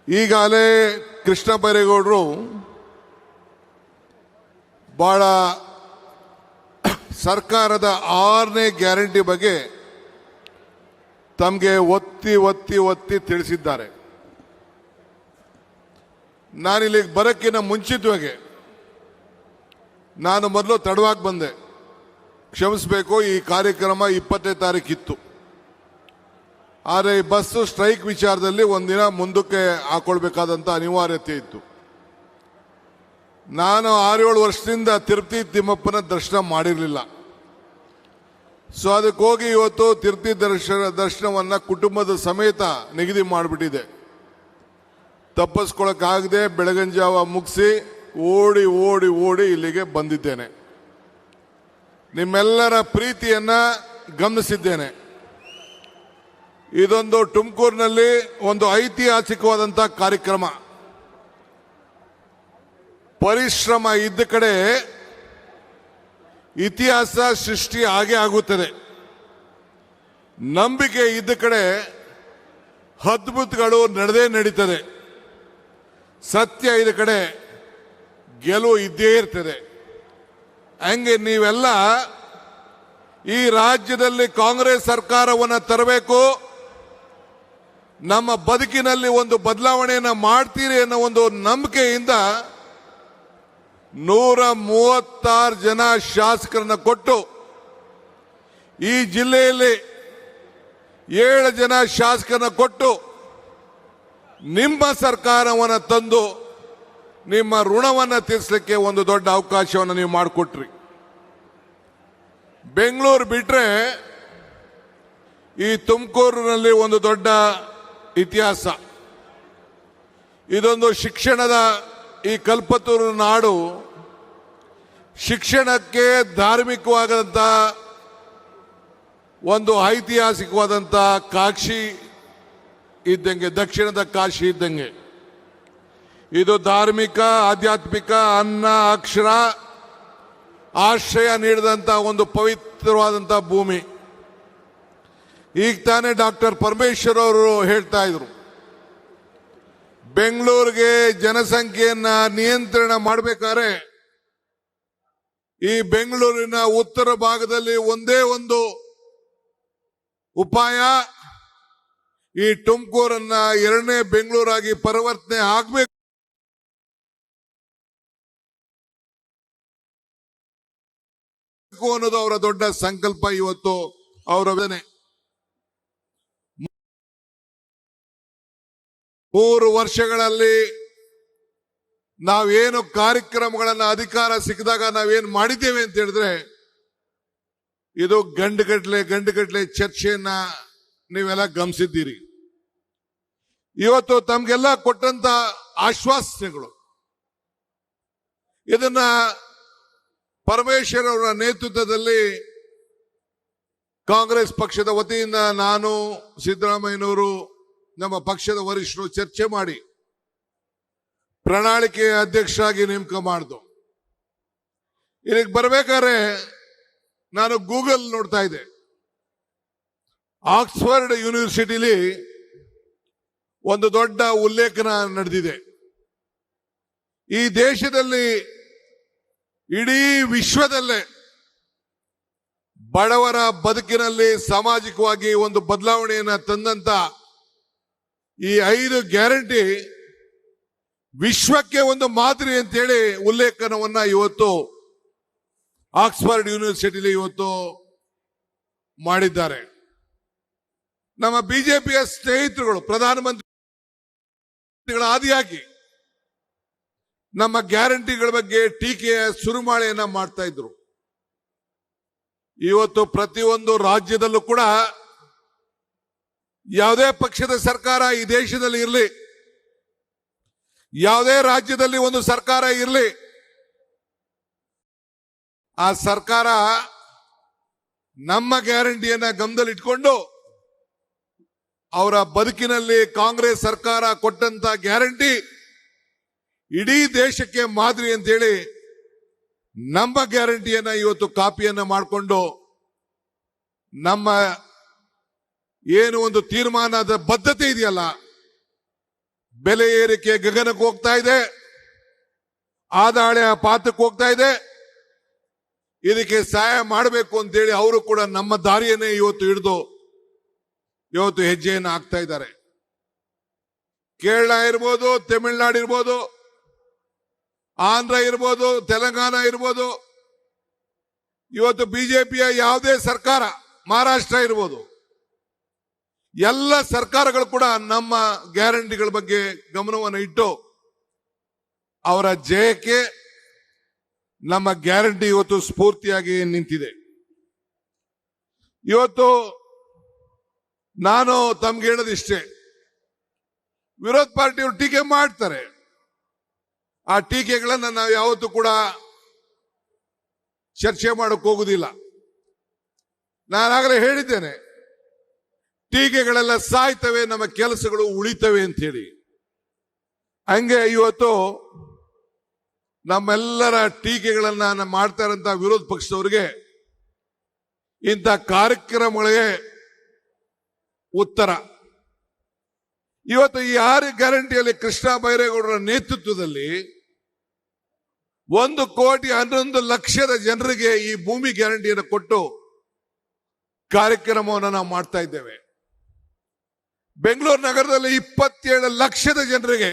ಈಗಾಗಲೇ ಕೃಷ್ಣ ಬೈರೇಗೌಡರು ಬಹಳ ಸರ್ಕಾರದ 6ನೇ ಗ್ಯಾರಂಟಿ ಬಗ್ಗೆ ತಮಗೆ ಒತ್ತಿ ಒತ್ತಿ ಒತ್ತಿ ತಿಳಿಸಿದ್ದಾರೆ. ನಾನಿಲ್ಲಿಗೆ ಬರೋಕ್ಕಿಂತ ಮುಂಚಿತವಾಗಿ ನಾನು ಮೊದಲು ತಡವಾಗಿ ಬಂದೆ, ಕ್ಷಮಿಸಬೇಕು. ಈ ಕಾರ್ಯಕ್ರಮ 20ನೇ ತಾರೀಕಿತ್ತು. ಆದರೆ ಈ ಬಸ್ಸು ಸ್ಟ್ರೈಕ್ ವಿಚಾರದಲ್ಲಿ ಒಂದಿನ ಮುಂದಕ್ಕೆ ಹಾಕೊಳ್ಬೇಕಾದಂಥ ಅನಿವಾರ್ಯತೆ ಇತ್ತು. ನಾನು 6-7 ವರ್ಷದಿಂದ ತಿರುಪತಿ ತಿಮ್ಮಪ್ಪನ ದರ್ಶನ ಮಾಡಿರಲಿಲ್ಲ. ಸೊ ಅದಕ್ಕೆ ಹೋಗಿ ಇವತ್ತು ತಿರುಪತಿ ದರ್ಶನವನ್ನು ಕುಟುಂಬದ ಸಮೇತ ನಿಗದಿ ಮಾಡಿಬಿಟ್ಟಿದೆ. ತಪ್ಪಿಸ್ಕೊಳ್ಳೋಕ್ಕಾಗದೆ ಬೆಳಗಿನ ಜಾವ ಮುಗಿಸಿ ಓಡಿ ಓಡಿ ಓಡಿ ಇಲ್ಲಿಗೆ ಬಂದಿದ್ದೇನೆ. ನಿಮ್ಮೆಲ್ಲರ ಪ್ರೀತಿಯನ್ನ ಗಮನಿಸಿದ್ದೇನೆ. ಇದೊಂದು ತುಮಕೂರಿನಲ್ಲಿ ಒಂದು ಐತಿಹಾಸಿಕವಾದಂಥ ಕಾರ್ಯಕ್ರಮ. ಪರಿಶ್ರಮ ಇದ್ದ ಕಡೆ ಇತಿಹಾಸ ಸೃಷ್ಟಿ ಆಗೇ ಆಗುತ್ತದೆ. ನಂಬಿಕೆ ಇದ್ದ ಕಡೆ ಅದ್ಭುತಗಳು ನಡೆದೇ ನಡೀತದೆ. ಸತ್ಯ ಇದ್ದ ಕಡೆ ಗೆಲುವು ಇದ್ದೇ ಇರ್ತದೆ. ಹಂಗೆ ನೀವೆಲ್ಲ ಈ ರಾಜ್ಯದಲ್ಲಿ ಕಾಂಗ್ರೆಸ್ ಸರ್ಕಾರವನ್ನು ತರಬೇಕು, ನಮ್ಮ ಬದುಕಿನಲ್ಲಿ ಒಂದು ಬದಲಾವಣೆಯನ್ನು ಮಾಡ್ತೀರಿ ಅನ್ನೋ ಒಂದು ನಂಬಿಕೆಯಿಂದ 136 ಜನ ಶಾಸಕರನ್ನ ಕೊಟ್ಟು ಈ ಜಿಲ್ಲೆಯಲ್ಲಿ 7 ಜನ ಶಾಸಕರನ್ನ ಕೊಟ್ಟು ನಿಮ್ಮ ಸರ್ಕಾರವನ್ನು ತಂದು ನಿಮ್ಮ ಋಣವನ್ನು ತೀರಿಸಲಿಕ್ಕೆ ಒಂದು ದೊಡ್ಡ ಅವಕಾಶವನ್ನು ನೀವು ಮಾಡಿಕೊಟ್ರಿ. ಬೆಂಗಳೂರು ಬಿಟ್ರೆ ಈ ತುಮಕೂರಿನಲ್ಲಿ ಒಂದು ದೊಡ್ಡ ಇತಿಹಾಸ. ಇದೊಂದು ಶಿಕ್ಷಣದ ಈ ಕಲ್ಪತರು ನಾಡು. ಶಿಕ್ಷಣಕ್ಕೆ ಧಾರ್ಮಿಕವಾದಂಥ ಒಂದು ಐತಿಹಾಸಿಕವಾದಂಥ ಕಾಶಿ ಇದ್ದಂಗೆ, ದಕ್ಷಿಣದ ಕಾಶಿ ಇದ್ದಂಗೆ. ಇದು ಧಾರ್ಮಿಕ, ಆಧ್ಯಾತ್ಮಿಕ, ಅನ್ನ, ಅಕ್ಷರ, ಆಶ್ರಯ ನೀಡಿದಂಥ ಒಂದು ಪವಿತ್ರವಾದಂಥ ಭೂಮಿ. ಈಗ ತಾನೇ ಡಾಕ್ಟರ್ ಪರಮೇಶ್ವರ್ ಅವರು ಹೇಳ್ತಾ ಇದ್ರು, ಬೆಂಗಳೂರಿಗೆ ಜನಸಂಖ್ಯೆಯನ್ನ ನಿಯಂತ್ರಣ ಮಾಡಬೇಕಾದ್ರೆ ಈ ಬೆಂಗಳೂರಿನ ಉತ್ತರ ಭಾಗದಲ್ಲಿ ಒಂದೇ ಒಂದು ಉಪಾಯ, ಈ ತುಮಕೂರನ್ನ 2ನೇ ಬೆಂಗಳೂರಾಗಿ ಪರಿವರ್ತನೆ ಆಗಬೇಕು ಅನ್ನೋದು ಅವರ ದೊಡ್ಡ ಸಂಕಲ್ಪ. ಇವತ್ತು ಅವರ 3 ವರ್ಷಗಳಲ್ಲಿ ನಾವೇನು ಕಾರ್ಯಕ್ರಮಗಳನ್ನು ಅಧಿಕಾರ ಸಿಕ್ಕಿದಾಗ ನಾವೇನು ಮಾಡಿದ್ದೇವೆ ಅಂತ ಹೇಳಿದ್ರೆ, ಇದು ಗಂಟುಗಟ್ಟಲೆ ಚರ್ಚೆಯನ್ನ ನೀವೆಲ್ಲ ಗಮನಿಸಿದ್ದೀರಿ. ಇವತ್ತು ತಮ್ಗೆಲ್ಲ ಕೊಟ್ಟಂತ ಆಶ್ವಾಸನೆಗಳು, ಇದನ್ನ ಪರಮೇಶ್ವರ್ ಅವರ ನೇತೃತ್ವದಲ್ಲಿ ಕಾಂಗ್ರೆಸ್ ಪಕ್ಷದ ವತಿಯಿಂದ ನಾನು, ಸಿದ್ದರಾಮಯ್ಯನವರು, ನಮ್ಮ ಪಕ್ಷದ ವರಿಷ್ಠರು ಚರ್ಚೆ ಮಾಡಿ ಪ್ರಣಾಳಿಕೆಯ ಅಧ್ಯಕ್ಷರಾಗಿ ನೇಮಕ ಮಾಡಿದ್ದು. ಇಲ್ಲಿಗೆ ಬರಬೇಕಾದ್ರೆ ನಾನು ಗೂಗಲ್ ನೋಡ್ತಾ ಇದ್ದೆ. ಆಕ್ಸ್ಫರ್ಡ್ ಯೂನಿವರ್ಸಿಟಿಲಿ ಒಂದು ದೊಡ್ಡ ಉಲ್ಲೇಖನ ನಡೆದಿದೆ. ಈ ದೇಶದಲ್ಲಿ, ಇಡೀ ವಿಶ್ವದಲ್ಲೇ ಬಡವರ ಬದುಕಿನಲ್ಲಿ ಸಾಮಾಜಿಕವಾಗಿ ಒಂದು ಬದಲಾವಣೆಯನ್ನು ತಂದಂತ ಈ 5 ಗ್ಯಾರಂಟಿ ವಿಶ್ವಕ್ಕೆ ಒಂದು ಮಾದರಿ ಅಂತೇಳಿ ಉಲ್ಲೇಖನವನ್ನ ಇವತ್ತು ಆಕ್ಸ್ಫರ್ಡ್ ಯೂನಿವರ್ಸಿಟಿಲಿ ಇವತ್ತು ಮಾಡಿದ್ದಾರೆ. ನಮ್ಮ ಬಿಜೆಪಿಯ ಸ್ನೇಹಿತರುಗಳು ಪ್ರಧಾನಮಂತ್ರಿಗಳ ಆದಿಯಾಗಿ ನಮ್ಮ ಗ್ಯಾರಂಟಿಗಳ ಬಗ್ಗೆ ಟೀಕೆಯ ಸುರುಮಾಳೆಯನ್ನ ಮಾಡ್ತಾ ಇದ್ರು. ಇವತ್ತು ಪ್ರತಿಯೊಂದು ರಾಜ್ಯದಲ್ಲೂ ಕೂಡ ಯಾವುದೇ ಪಕ್ಷದ ಸರ್ಕಾರ ಈ ದೇಶದಲ್ಲಿ ಇರಲಿ, ಯಾವುದೇ ರಾಜ್ಯದಲ್ಲಿ ಒಂದು ಸರ್ಕಾರ ಇರಲಿ, ಆ ಸರ್ಕಾರ ನಮ್ಮ ಗ್ಯಾರಂಟಿಯನ್ನ ಗಮನದಲ್ಲಿಟ್ಕೊಂಡು ಅವರ ಬದುಕಿನಲ್ಲಿ ಕಾಂಗ್ರೆಸ್ ಸರ್ಕಾರ ಕೊಟ್ಟಂತ ಗ್ಯಾರಂಟಿ ಇಡೀ ದೇಶಕ್ಕೆ ಮಾದರಿ ಅಂತೇಳಿ ನಮ್ಮ ಗ್ಯಾರಂಟಿಯನ್ನ ಇವತ್ತು ಕಾಪಿಯನ್ನ ಮಾಡಿಕೊಂಡು ನಮ್ಮ ಏನು ಒಂದು ತೀರ್ಮಾನದ ಬದ್ಧತೆ ಇದೆಯಲ್ಲ, ಬೆಲೆ ಏರಿಕೆ ಗಗನಕ್ಕೆ ಹೋಗ್ತಾ ಇದೆ, ಆದಾಯ ಪಾತಕ್ಕೆ ಹೋಗ್ತಾ ಇದೆ. ಇದಕ್ಕೆ ಸಹಾಯ ಮಾಡಬೇಕು ಅಂತೇಳಿ ಅವರು ಕೂಡ ನಮ್ಮ ದಾರಿಯನ್ನೇ ಇವತ್ತು ಹಿಡಿದು ಇವತ್ತು ಹೆಜ್ಜೆಯನ್ನು ಹಾಕ್ತಾ ಇದ್ದಾರೆ. ಕೇರಳ ಇರ್ಬೋದು, ತಮಿಳುನಾಡು ಇರ್ಬೋದು, ಆಂಧ್ರ ಇರ್ಬೋದು, ತೆಲಂಗಾಣ ಇರ್ಬೋದು, ಇವತ್ತು ಬಿಜೆಪಿಯ ಯಾವುದೇ ಸರ್ಕಾರ, ಮಹಾರಾಷ್ಟ್ರ ಇರ್ಬೋದು, ಎಲ್ಲ ಸರ್ಕಾರಗಳು ಕೂಡ ನಮ್ಮ ಗ್ಯಾರಂಟಿಗಳ ಬಗ್ಗೆ ಗಮನವನ್ನು ಇಟ್ಟು ಅವರ ಜಯಕ್ಕೆ ನಮ್ಮ ಗ್ಯಾರಂಟಿ ಇವತ್ತು ಸ್ಫೂರ್ತಿಯಾಗಿ ನಿಂತಿದೆ. ಇವತ್ತು ನಾನು ತಮ್ಗೆ ಹೇಳೋದಿಷ್ಟೇ, ವಿರೋಧ ಪಾರ್ಟಿಯವರು ಟೀಕೆ ಮಾಡ್ತಾರೆ. ಆ ಟೀಕೆಗಳನ್ನ ನಾವು ಯಾವತ್ತೂ ಕೂಡ ಚರ್ಚೆ ಮಾಡಕ್ ಹೋಗುದಿಲ್ಲ. ನಾನಾಗಲೇ ಹೇಳಿದ್ದೇನೆ, ಟೀಕೆಗಳೆಲ್ಲ ಸಾಯ್ತವೆ, ನಮ್ಮ ಕೆಲಸಗಳು ಉಳಿತವೆ ಅಂತ ಹೇಳಿ. ಹಂಗೆ ಇವತ್ತು ನಮ್ಮೆಲ್ಲರ ಟೀಕೆಗಳನ್ನ ಮಾಡ್ತಾ ಇರೋಂಥ ವಿರೋಧ ಪಕ್ಷದವರಿಗೆ ಇಂಥ ಕಾರ್ಯಕ್ರಮಗಳಿಗೆ ಉತ್ತರ. ಇವತ್ತು ಈ 6 ಗ್ಯಾರಂಟಿಯಲ್ಲಿ ಕೃಷ್ಣ ಬೈರೇಗೌಡರ ನೇತೃತ್ವದಲ್ಲಿ 1,11,00,000 ಜನರಿಗೆ ಈ ಭೂಮಿ ಗ್ಯಾರಂಟಿಯನ್ನು ಕೊಟ್ಟು ಕಾರ್ಯಕ್ರಮವನ್ನು ನಾವು ಮಾಡ್ತಾ ಇದ್ದೇವೆ. ಬೆಂಗಳೂರು ನಗರದಲ್ಲಿ 27 ಲಕ್ಷದ ಜನರಿಗೆ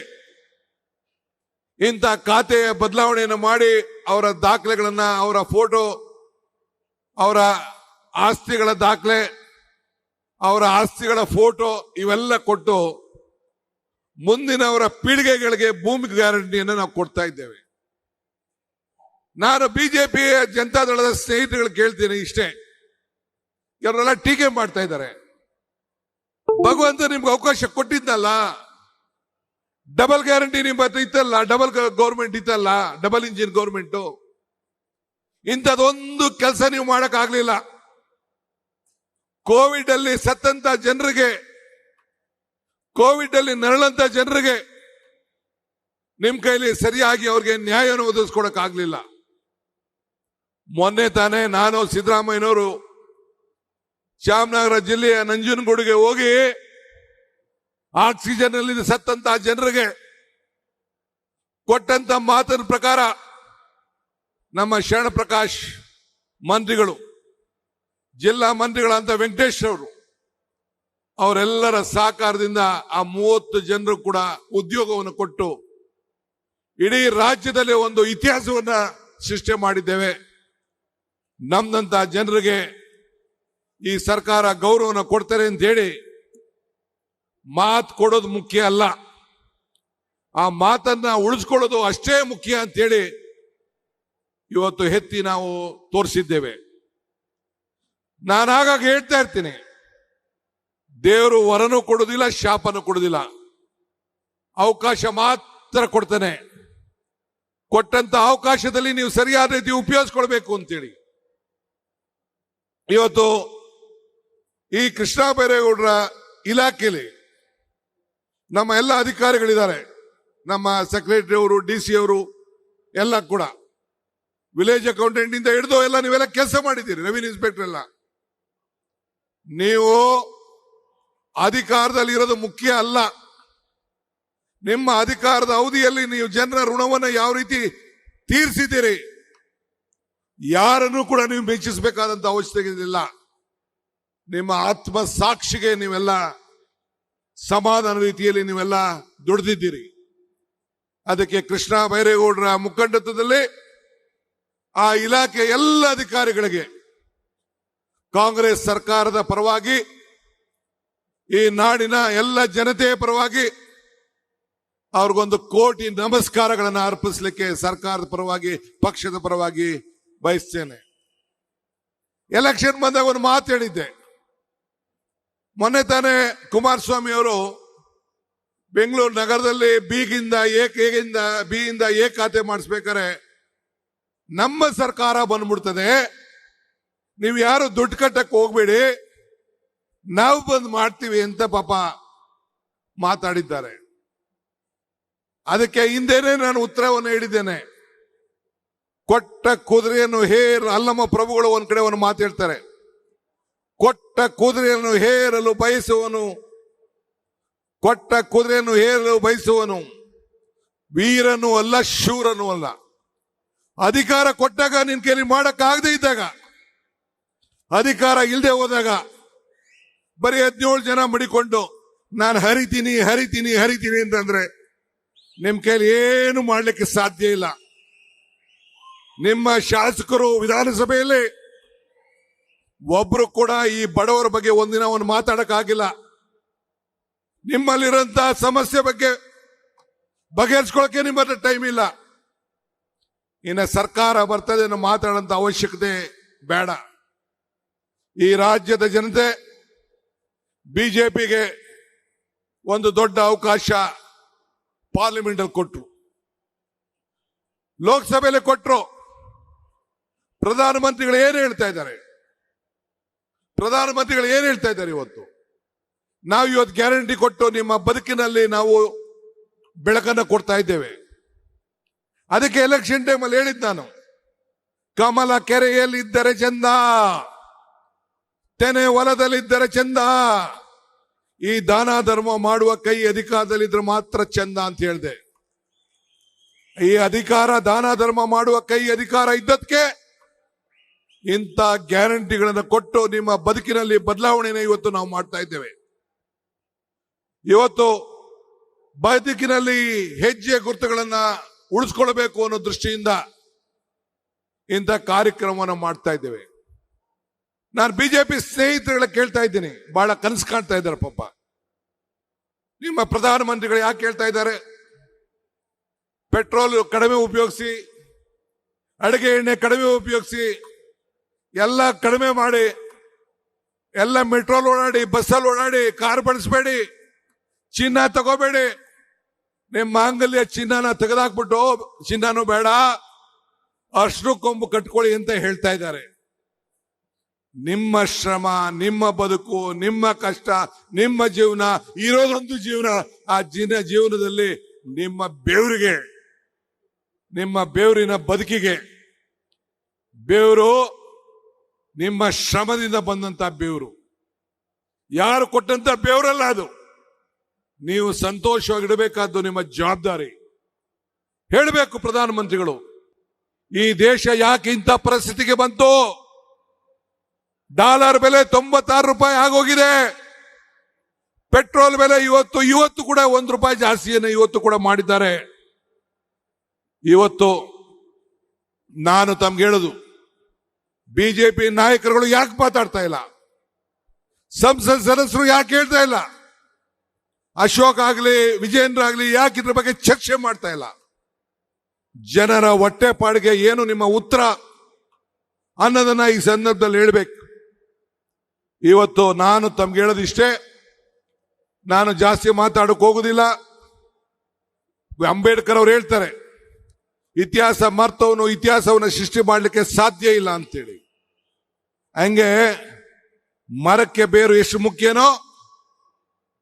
ಇಂಥ ಖಾತೆಯ ಬದಲಾವಣೆಯನ್ನು ಮಾಡಿ ಅವರ ದಾಖಲೆಗಳನ್ನ, ಅವರ ಫೋಟೋ, ಅವರ ಆಸ್ತಿಗಳ ದಾಖಲೆ, ಅವರ ಆಸ್ತಿಗಳ ಫೋಟೋ ಇವೆಲ್ಲ ಕೊಟ್ಟು ಮುಂದಿನ ಅವರ ಪೀಳಿಗೆಗಳಿಗೆ ಭೂಮಿ ಗ್ಯಾರಂಟಿಯನ್ನು ನಾವು ಕೊಡ್ತಾ ಇದ್ದೇವೆ. ನಾನು ಬಿಜೆಪಿ ಜನತಾದಳದ ಸ್ನೇಹಿತರುಗಳು ಕೇಳ್ತೀನಿ ಇಷ್ಟೇ, ಇವರೆಲ್ಲ ಟೀಕೆ ಮಾಡ್ತಾ ಇದ್ದಾರೆ. ಭಗವಂತ ನಿಮ್ಗೆ ಅವಕಾಶ ಕೊಟ್ಟಿದ್ದಲ್ಲ, ಡಬಲ್ ಗ್ಯಾರಂಟಿ ನಿಮ್ಮ ಹತ್ರ ಇತ್ತಲ್ಲ, ಡಬಲ್ ಗೌರ್ಮೆಂಟ್ ಇತ್ತಲ್ಲ, ಡಬಲ್ ಇಂಜಿನ್ ಗೌರ್ಮೆಂಟ್. ಇಂಥದೊಂದು ಕೆಲಸ ನೀವು ಮಾಡಕ್ ಆಗ್ಲಿಲ್ಲ. ಕೋವಿಡ್ ಅಲ್ಲಿ ಸತ್ತಂತ ಜನರಿಗೆ, ಕೋವಿಡ್ ಅಲ್ಲಿ ನರಳಂತ ಜನರಿಗೆ ನಿಮ್ ಕೈಲಿ ಸರಿಯಾಗಿ ಅವ್ರಿಗೆ ನ್ಯಾಯವನ್ನು ಒದಗಿಸ್ಕೊಡಕ್ ಆಗ್ಲಿಲ್ಲ. ಮೊನ್ನೆ ತಾನೇ ನಾನು ಸಿದ್ದರಾಮಯ್ಯನವರು ಚಾಮರಾಜನಗರ ಜಿಲ್ಲೆಯ ನಂಜನಗೂಡಿಗೆ ಹೋಗಿ ಆಕ್ಸಿಜನ್ ಅಲ್ಲಿ ಸತ್ತಂತ ಜನರಿಗೆ ಕೊಟ್ಟಂತ ಮಾತಿನ ಪ್ರಕಾರ ನಮ್ಮ ಶರಣ ಪ್ರಕಾಶ್ ಮಂತ್ರಿಗಳು, ಜಿಲ್ಲಾ ಮಂತ್ರಿಗಳಂತ ವೆಂಕಟೇಶ್ ಅವರು, ಅವರೆಲ್ಲರ ಸಹಕಾರದಿಂದ ಆ 30 ಜನರು ಕೂಡ ಉದ್ಯೋಗವನ್ನು ಕೊಟ್ಟು ಇಡೀ ರಾಜ್ಯದಲ್ಲಿ ಒಂದು ಇತಿಹಾಸವನ್ನ ಸೃಷ್ಟಿ ಮಾಡಿದ್ದೇವೆ. ನಮ್ದಂತ ಜನರಿಗೆ ಈ ಸರ್ಕಾರ ಗೌರವನ ಕೊಡ್ತಾರೆ ಅಂತ ಹೇಳಿ ಮಾತು ಕೊಡೋದು ಮುಖ್ಯ ಅಲ್ಲ, ಆ ಮಾತನ್ನ ಉಳಿಸ್ಕೊಳ್ಳೋದು ಅಷ್ಟೇ ಮುಖ್ಯ ಅಂತ ಹೇಳಿ ಇವತ್ತು ಎತ್ತಿ ನಾವು ತೋರಿಸಿದ್ದೇವೆ. ನಾನು ಆಗಾಗ ಹೇಳ್ತಾ ಇರ್ತೀನಿ, ದೇವರು ವರನೂ ಕೊಡೋದಿಲ್ಲ, ಶಾಪನೂ ಕೊಡೋದಿಲ್ಲ, ಅವಕಾಶ ಮಾತ್ರ ಕೊಡ್ತಾನೆ. ಕೊಟ್ಟಂತ ಅವಕಾಶದಲ್ಲಿ ನೀವು ಸರಿಯಾದ ರೀತಿ ಉಪಯೋಗಿಸ್ಕೊಳ್ಬೇಕು ಅಂತೇಳಿ ಇವತ್ತು ಈ ಕೃಷ್ಣ ಬೈರೇಗೌಡರ ಇಲಾಖೆಯಲ್ಲಿ ನಮ್ಮ ಎಲ್ಲ ಅಧಿಕಾರಿಗಳಿದ್ದಾರೆ. ನಮ್ಮ ಸೆಕ್ರೆಟರಿ ಅವರು, DC ಅವರು ಎಲ್ಲ ಕೂಡ, ವಿಲೇಜ್ ಅಕೌಂಟೆಂಟ್ ಇಂದ ಹಿಡಿದು ಎಲ್ಲ ನೀವೆಲ್ಲ ಕೆಲಸ ಮಾಡಿದ್ದೀರಿ, ರೆವಿನ್ಯೂ ಇನ್ಸ್ಪೆಕ್ಟರ್ ಎಲ್ಲ. ನೀವು ಅಧಿಕಾರದಲ್ಲಿ ಇರೋದು ಮುಖ್ಯ ಅಲ್ಲ, ನಿಮ್ಮ ಅಧಿಕಾರದ ಅವಧಿಯಲ್ಲಿ ನೀವು ಜನರ ಋಣವನ್ನು ಯಾವ ರೀತಿ ತೀರಿಸಿದ್ದೀರಿ, ಯಾರನ್ನು ಕೂಡ ನೀವು ಮೆಚ್ಚಿಸಬೇಕಾದಂತ ಅವಶ್ಯಕತೆ ಇಲ್ಲ. ನಿಮ್ಮ ಆತ್ಮ ಸಾಕ್ಷಿಗೆ ನೀವೆಲ್ಲ ಸಮಾಧಾನ ರೀತಿಯಲ್ಲಿ ನೀವೆಲ್ಲ ದುಡಿದಿದ್ದೀರಿ. ಅದಕ್ಕೆ ಕೃಷ್ಣ ಬೈರೇಗೌಡರ ಮುಖಂಡತ್ವದಲ್ಲಿ ಆ ಇಲಾಖೆ ಎಲ್ಲ ಅಧಿಕಾರಿಗಳಿಗೆ ಕಾಂಗ್ರೆಸ್ ಸರ್ಕಾರದ ಪರವಾಗಿ, ಈ ನಾಡಿನ ಎಲ್ಲ ಜನತೆಯ ಪರವಾಗಿ ಅವ್ರಿಗೊಂದು ಕೋಟಿ ನಮಸ್ಕಾರಗಳನ್ನು ಅರ್ಪಿಸಲಿಕ್ಕೆ ಸರ್ಕಾರದ ಪರವಾಗಿ, ಪಕ್ಷದ ಪರವಾಗಿ ಬಯಸ್ತೇನೆ. ಎಲೆಕ್ಷನ್ ಬಂದಾಗ ಒಂದು ಮಾತು ಹೇಳಿದ್ದೆ. ಮೊನ್ನೆ ತಾನೇ ಕುಮಾರಸ್ವಾಮಿ ಅವರು ಬೆಂಗಳೂರು ನಗರದಲ್ಲಿ ಬಿಯಿಂದ ಎ ಖಾತೆ ಮಾಡಿಸ್ಬೇಕಾರೆ ನಮ್ಮ ಸರ್ಕಾರ ಬಂದ್ಬಿಡ್ತದೆ, ನೀವು ಯಾರು ದುಡ್ಡು ಕಟ್ಟಕ್ಕೆ ಹೋಗ್ಬೇಡಿ, ನಾವು ಬಂದು ಮಾಡ್ತೀವಿ ಅಂತ ಪಾಪ ಮಾತಾಡಿದ್ದಾರೆ. ಅದಕ್ಕೆ ಹಿಂದೆನೆ ನಾನು ಉತ್ತರವನ್ನು ಹೇಳಿದ್ದೇನೆ. ಕೊಟ್ಟ ಕುದುರೆಯನ್ನು ಅಲ್ಲಮ್ಮ ಪ್ರಭುಗಳು ಒಂದ್ ಕಡೆ ಒಂದು ಮಾತು ಹೇಳ್ತಾರೆ, ಕೊಟ್ಟ ಕುದುರೆಯನ್ನು ಹೇರಲು ಬಯಸುವನು ಕೊಟ್ಟ ಕುದುರೆಯನ್ನು ಏರಲು ಬಯಸುವನು ವೀರನು ಅಲ್ಲ, ಶೂರನು ಅಲ್ಲ. ಅಧಿಕಾರ ಕೊಟ್ಟಾಗ ನಿನ್ ಕೈಲಿ ಮಾಡಕ್ಕಾಗದೇ ಇದ್ದಾಗ, ಅಧಿಕಾರ ಇಲ್ಲದೆ ಹೋದಾಗ ಬರೀ 17 ಜನ ಮಡಿಕೊಂಡು ನಾನು ಹರಿತೀನಿ ಹರಿತೀನಿ ಹರಿತೀನಿ ಅಂತಂದ್ರೆ ನಿಮ್ ಕೈಲಿ ಏನು ಮಾಡ್ಲಿಕ್ಕೆ ಸಾಧ್ಯ ಇಲ್ಲ. ನಿಮ್ಮ ಶಾಸಕರು ವಿಧಾನಸಭೆಯಲ್ಲಿ ಒಬ್ರು ಕೂಡ ಈ ಬಡವರ ಬಗ್ಗೆ ಒಂದಿನ ಒಂದು ಮಾತಾಡಕ್ಕಾಗಿಲ್ಲ. ನಿಮ್ಮಲ್ಲಿರುವಂತ ಸಮಸ್ಯೆ ಬಗ್ಗೆ ಬಗೆಹರಿಸ್ಕೊಳ್ಳಕ್ಕೆ ನಿಮ್ಮ ಹತ್ರ ಟೈಮ್ ಇಲ್ಲ. ಇನ್ನು ಸರ್ಕಾರ ಬರ್ತದೆ ಅನ್ನೋ ಮಾತಾಡೋಂಥ ಅವಶ್ಯಕತೆ ಬೇಡ. ಈ ರಾಜ್ಯದ ಜನತೆ ಬಿಜೆಪಿಗೆ ಒಂದು ದೊಡ್ಡ ಅವಕಾಶ ಪಾರ್ಲಿಮೆಂಟ್ ಅಲ್ಲಿ ಕೊಟ್ರು, ಲೋಕಸಭೆಯಲ್ಲಿ ಕೊಟ್ರು. ಪ್ರಧಾನಮಂತ್ರಿಗಳು ಏನು ಹೇಳ್ತಾ ಇದ್ದಾರೆ? ಪ್ರಧಾನಮಂತ್ರಿಗಳು ಏನು ಹೇಳ್ತಾ ಇದ್ದಾರೆ? ಇವತ್ತು ನಾವು ಇವತ್ತು ಗ್ಯಾರಂಟಿ ಕೊಟ್ಟು ನಿಮ್ಮ ಬದುಕಿನಲ್ಲಿ ನಾವು ಬೆಳಕನ್ನು ಕೊಡ್ತಾ ಇದ್ದೇವೆ. ಅದಕ್ಕೆ ಎಲೆಕ್ಷನ್ ಟೈಮಲ್ಲಿ ಹೇಳಿದ್ ನಾನು, ಕಮಲ ಕೆರೆಯಲ್ಲಿದ್ದರೆ ಚಂದ, ತೆನೆ ಹೊಲದಲ್ಲಿದ್ದರೆ ಚಂದ, ಈ ದಾನ ಧರ್ಮ ಮಾಡುವ ಕೈ ಅಧಿಕಾರದಲ್ಲಿದ್ರೆ ಮಾತ್ರ ಚಂದ ಅಂತ ಹೇಳಿದೆ. ಈ ಅಧಿಕಾರ, ದಾನ ಧರ್ಮ ಮಾಡುವ ಕೈ ಅಧಿಕಾರ ಇದ್ದದಕ್ಕೆ ಇಂಥ ಗ್ಯಾರಂಟಿಗಳನ್ನು ಕೊಟ್ಟು ನಿಮ್ಮ ಬದುಕಿನಲ್ಲಿ ಬದಲಾವಣೆನ ಇವತ್ತು ನಾವು ಮಾಡ್ತಾ ಇದ್ದೇವೆ. ಇವತ್ತು ಬದುಕಿನಲ್ಲಿ ಹೆಜ್ಜೆ ಗುರುತುಗಳನ್ನ ಉಳಿಸ್ಕೊಳ್ಬೇಕು ಅನ್ನೋ ದೃಷ್ಟಿಯಿಂದ ಇಂಥ ಕಾರ್ಯಕ್ರಮವನ್ನು ಮಾಡ್ತಾ ಇದ್ದೇವೆ. ನಾನು ಬಿಜೆಪಿ ಸ್ನೇಹಿತರುಗಳ ಕೇಳ್ತಾ ಇದ್ದೀನಿ, ಬಹಳ ಕನಸು ಕಾಣ್ತಾ ಇದ್ದಾರೆ ಪಾಪ. ನಿಮ್ಮ ಪ್ರಧಾನಮಂತ್ರಿಗಳು ಯಾಕೆ ಹೇಳ್ತಾ ಇದ್ದಾರೆ? ಪೆಟ್ರೋಲ್ ಕಡಿಮೆ ಉಪಯೋಗಿಸಿ, ಅಡುಗೆ ಎಣ್ಣೆ ಕಡಿಮೆ ಉಪಯೋಗಿಸಿ, ಎಲ್ಲ ಕಡಿಮೆ ಮಾಡಿ, ಎಲ್ಲ ಮೆಟ್ರೋಲ್ ಓಡಾಡಿ, ಬಸ್ಸಲ್ಲಿ ಓಡಾಡಿ, ಕಾರ್ ಬಳಸಬೇಡಿ, ಚಿನ್ನ ತಗೋಬೇಡಿ, ನಿಮ್ಮ ಮಾಂಗಲ್ಯ ಚಿನ್ನನ ತೆಗೆದಾಕ್ಬಿಟ್ಟು ಚಿನ್ನನೂ ಬೇಡ, ಅರ್ಶಿನ ಕೊಂಬು ಕಟ್ಕೊಳ್ಳಿ ಅಂತ ಹೇಳ್ತಾ ಇದ್ದಾರೆ. ನಿಮ್ಮ ಶ್ರಮ, ನಿಮ್ಮ ಬದುಕು, ನಿಮ್ಮ ಕಷ್ಟ, ನಿಮ್ಮ ಜೀವನ ಇರೋದೊಂದು ಜೀವನ. ಆ ಜೀವನದಲ್ಲಿ ನಿಮ್ಮ ಬೆವರಿಗೆ, ನಿಮ್ಮ ಬೆವರಿನ ಬದುಕಿಗೆ, ಬೆವರು ನಿಮ್ಮ ಶ್ರಮದಿಂದ ಬಂದಂತ ಬೆವರು, ಯಾರು ಕೊಟ್ಟಂತ ಬೆವರಲ್ಲ ಅದು. ನೀವು ಸಂತೋಷವಾಗಿಡಬೇಕಾದ್ದು ನಿಮ್ಮ ಜವಾಬ್ದಾರಿ. ಹೇಳಬೇಕು ಪ್ರಧಾನಮಂತ್ರಿಗಳು, ಈ ದೇಶ ಯಾಕೆ ಇಂಥ ಪರಿಸ್ಥಿತಿಗೆ ಬಂತು? ಡಾಲರ್ ಬೆಲೆ 96 ರೂಪಾಯಿ ಆಗೋಗಿದೆ. ಪೆಟ್ರೋಲ್ ಬೆಲೆ ಇವತ್ತು ಕೂಡ 1 ರೂಪಾಯಿ ಜಾಸ್ತಿಯನ್ನು ಇವತ್ತು ಕೂಡ ಮಾಡಿದ್ದಾರೆ. ಇವತ್ತು ನಾನು ತಮ್ಗೆ ಹೇಳುದು, ಬಿಜೆಪಿ ನಾಯಕರುಗಳು ಯಾಕೆ ಮಾತಾಡ್ತಾ ಇಲ್ಲ? ಸಂಸತ್ ಸದಸ್ಯರು ಯಾಕೆ ಹೇಳ್ತಾ ಇಲ್ಲ? ಅಶೋಕ್ ಆಗ್ಲಿ, ವಿಜೇಂದ್ರ ಆಗ್ಲಿ ಯಾಕೆ ಇದ್ರ ಬಗ್ಗೆ ಚರ್ಚೆ ಮಾಡ್ತಾ ಇಲ್ಲ? ಜನರ ಹೊಟ್ಟೆಪಾಡಿಗೆ ಏನು ನಿಮ್ಮ ಉತ್ತರ ಅನ್ನೋದನ್ನ ಈ ಸಂದರ್ಭದಲ್ಲಿ ಹೇಳ್ಬೇಕು. ಇವತ್ತು ನಾನು ತಮ್ಗೆ ಹೇಳೋದಿಷ್ಟೇ, ನಾನು ಜಾಸ್ತಿ ಮಾತಾಡಕ್ ಹೋಗುದಿಲ್ಲ. ಅಂಬೇಡ್ಕರ್ ಅವರು ಹೇಳ್ತಾರೆ, ಇತಿಹಾಸ ಮರ್ತವನು ಇತಿಹಾಸವನ್ನು ಸೃಷ್ಟಿ ಮಾಡಲಿಕ್ಕೆ ಸಾಧ್ಯ ಇಲ್ಲ ಅಂತೇಳಿ. ಹಂಗೆ ಮರಕ್ಕೆ ಬೇರು ಎಷ್ಟು ಮುಖ್ಯನೋ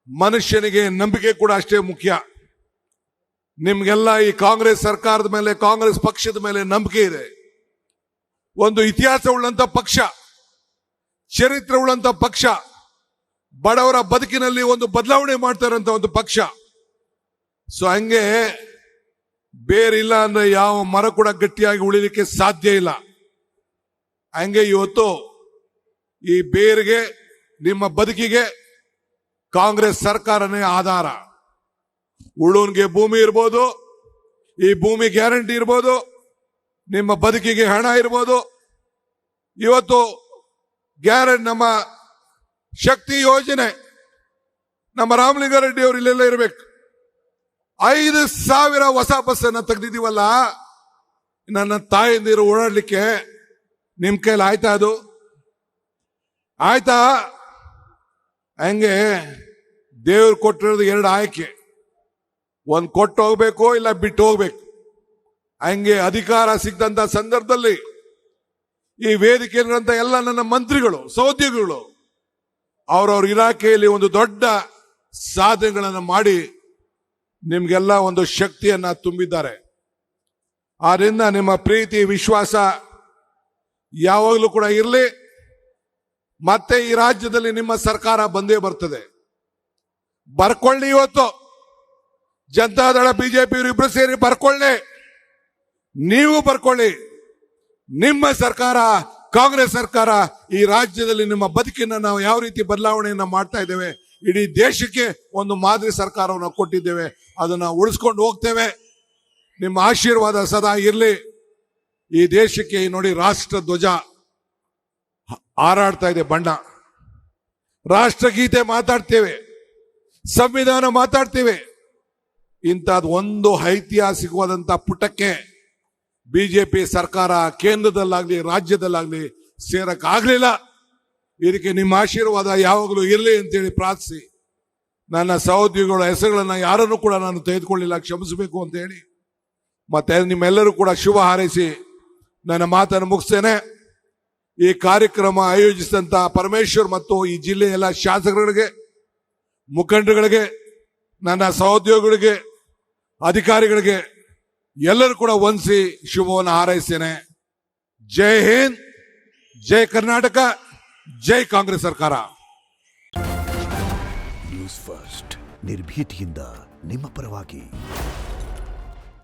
ಮನುಷ್ಯನಿಗೆ ನಂಬಿಕೆ ಕೂಡ ಅಷ್ಟೇ ಮುಖ್ಯ. ನಿಮ್ಗೆಲ್ಲ ಈ ಕಾಂಗ್ರೆಸ್ ಸರ್ಕಾರದ ಮೇಲೆ, ಕಾಂಗ್ರೆಸ್ ಪಕ್ಷದ ಮೇಲೆ ನಂಬಿಕೆ ಇದೆ. ಒಂದು ಇತಿಹಾಸ ಉಳ್ಳಂತ ಪಕ್ಷ, ಚರಿತ್ರೆ ಉಳ್ಳಂತ ಪಕ್ಷ, ಬಡವರ ಬದುಕಿನಲ್ಲಿ ಒಂದು ಬದಲಾವಣೆ ಮಾಡ್ತಾರಂತ ಒಂದು ಪಕ್ಷ. ಸೊ ಹಂಗೆ ಬೇರಿಲ್ಲ ಅಂದ್ರೆ ಯಾವ ಮರ ಕೂಡ ಗಟ್ಟಿಯಾಗಿ ಉಳಿಲಿಕ್ಕೆ ಸಾಧ್ಯ ಇಲ್ಲ. ಹಂಗೆ ಇವತ್ತು ಈ ಬೇರಿಗೆ, ನಿಮ್ಮ ಬದುಕಿಗೆ ಕಾಂಗ್ರೆಸ್ ಸರ್ಕಾರನೇ ಆಧಾರ. ಉಳುನ್ಗೆ ಭೂಮಿ ಇರ್ಬೋದು, ಈ ಭೂಮಿ ಗ್ಯಾರಂಟಿ ಇರ್ಬೋದು, ನಿಮ್ಮ ಬದುಕಿಗೆ ಹಣ ಇರ್ಬೋದು. ಇವತ್ತು ಗ್ಯಾರಂಟಿ, ನಮ್ಮ ಶಕ್ತಿ ಯೋಜನೆ, ನಮ್ಮ ರಾಮಲಿಂಗಾರೆಡ್ಡಿ ಅವರು ಇಲ್ಲೆಲ್ಲ ಇರಬೇಕು. 5,000 ಹೊಸ ಬಸ್ ಅನ್ನ ತೆಗೆದಿದ್ದೀವಲ್ಲ, ನನ್ನ ತಾಯಂದಿರು ಓಡಾಡ್ಲಿಕ್ಕೆ ನಿಮ್ ಕೈಲಿ ಆಯ್ತಾ? ಅದು ಆಯ್ತಾ? ಹಂಗೆ ದೇವ್ರು ಕೊಟ್ಟಿರೋದು 2 ಆಯ್ಕೆ, ಒಂದು ಕೊಟ್ಟು ಹೋಗ್ಬೇಕು, ಇಲ್ಲ ಬಿಟ್ಟು ಹೋಗ್ಬೇಕು. ಹಂಗೆ ಅಧಿಕಾರ ಸಿಕ್ಕಂತ ಸಂದರ್ಭದಲ್ಲಿ ಈ ವೇದಿಕೆಯಲ್ಲಿರುವಂತ ಎಲ್ಲ ನನ್ನ ಮಂತ್ರಿಗಳು, ಸಹೋದ್ಯೋಗಿಗಳು ಅವ್ರವ್ರ ಇಲಾಖೆಯಲ್ಲಿ ಒಂದು ದೊಡ್ಡ ಸಾಧನೆಗಳನ್ನು ಮಾಡಿ ನಿಮ್ಗೆಲ್ಲ ಒಂದು ಶಕ್ತಿಯನ್ನ ತುಂಬಿದ್ದಾರೆ. ಆದ್ರಿಂದ ನಿಮ್ಮ ಪ್ರೀತಿ, ವಿಶ್ವಾಸ ಯಾವಾಗಲೂ ಕೂಡ ಇರಲಿ. ಮತ್ತೆ ಈ ರಾಜ್ಯದಲ್ಲಿ ನಿಮ್ಮ ಸರ್ಕಾರ ಬಂದೇ ಬರ್ತದೆ. ಬರ್ಕೊಳ್ಳಿ. ಇವತ್ತು ಜನತಾದಳ ಬಿಜೆಪಿ ಇಬ್ರು ಸೇರಿ ಬರ್ಕೊಳ್ಳಿ. ನೀವು ಬರ್ಕೊಳ್ಳಿ. ನಿಮ್ಮ ಸರ್ಕಾರ, ಕಾಂಗ್ರೆಸ್ ಸರ್ಕಾರ, ಈ ರಾಜ್ಯದಲ್ಲಿ ನಿಮ್ಮ ಬದುಕಿನ ನಾವು ಯಾವ ರೀತಿ ಬದಲಾವಣೆಯನ್ನ ಮಾಡ್ತಾ ಇದ್ದೇವೆ, ಇಡೀ ದೇಶಕ್ಕೆ ಒಂದು ಮಾದರಿ ಸರ್ಕಾರವನ್ನು ಕೊಟ್ಟಿದ್ದೇವೆ. ಅದನ್ನ ಉಳಿಸ್ಕೊಂಡು ಹೋಗ್ತೇವೆ. ನಿಮ್ಮ ಆಶೀರ್ವಾದ ಸದಾ ಇರಲಿ. ಈ ದೇಶಕ್ಕೆ ನೋಡಿ, ರಾಷ್ಟ್ರ ಧ್ವಜ ಹಾರಾಡ್ತಾ ಇದೆ, ಬಣ್ಣ. ರಾಷ್ಟ್ರಗೀತೆ ಮಾತಾಡ್ತೇವೆ, ಸಂವಿಧಾನ ಮಾತಾಡ್ತೇವೆ. ಇಂಥದ್ದು ಒಂದು ಐತಿಹಾಸಿಕವಾದಂತಹ ಪುಟಕ್ಕೆ ಬಿಜೆಪಿ ಸರ್ಕಾರ ಕೇಂದ್ರದಲ್ಲಾಗ್ಲಿ ರಾಜ್ಯದಲ್ಲಾಗ್ಲಿ ಸೇರಕ್ಕಾಗ್ಲಿಲ್ಲ. ಇದಕ್ಕೆ ನಿಮ್ಮ ಆಶೀರ್ವಾದ ಯಾವಾಗಲೂ ಇರಲಿ ಅಂತೇಳಿ ಪ್ರಾರ್ಥಿಸಿ, ನನ್ನ ಸಹೋದ್ಯೋಗಿಗಳ ಹೆಸರುಗಳನ್ನ ಯಾರನ್ನು ಕೂಡ ನಾನು ತೆಗೆದುಕೊಳ್ಳಿಲ್ಲ, ಕ್ಷಮಿಸಬೇಕು ಅಂತ ಹೇಳಿ ಮತ್ತೆ ನಿಮ್ಮೆಲ್ಲರೂ ಕೂಡ ಶುಭ ಹಾರೈಸಿ ನನ್ನ ಮಾತನ್ನು ಮುಗಿಸ್ತೇನೆ. ಈ ಕಾರ್ಯಕ್ರಮ ಆಯೋಜಿಸಿದಂತ ಪರಮೇಶ್ವರ್ ಮತ್ತು ಈ ಜಿಲ್ಲೆಯ ಎಲ್ಲ ಶಾಸಕರಿಗೆ, ಮುಖಂಡರುಗಳಿಗೆ, ನನ್ನ ಸಹೋದ್ಯೋಗಿಗಳಿಗೆ, ಅಧಿಕಾರಿಗಳಿಗೆ ಎಲ್ಲರೂ ಕೂಡ ವಂದಿಸಿ ಶುಭವನ್ನು ಹಾರೈಸ್ತೇನೆ. ಜೈ ಹಿಂದ್, ಜೈ ಕರ್ನಾಟಕ, ಜೈ ಕಾಂಗ್ರೆಸ್ ಸರ್ಕಾರ. ನ್ಯೂಸ್ ಫಸ್ಟ್, ನಿರ್ಭೀತಿಯಿಂದ ನಿಮ್ಮ ಪರವಾಗಿ.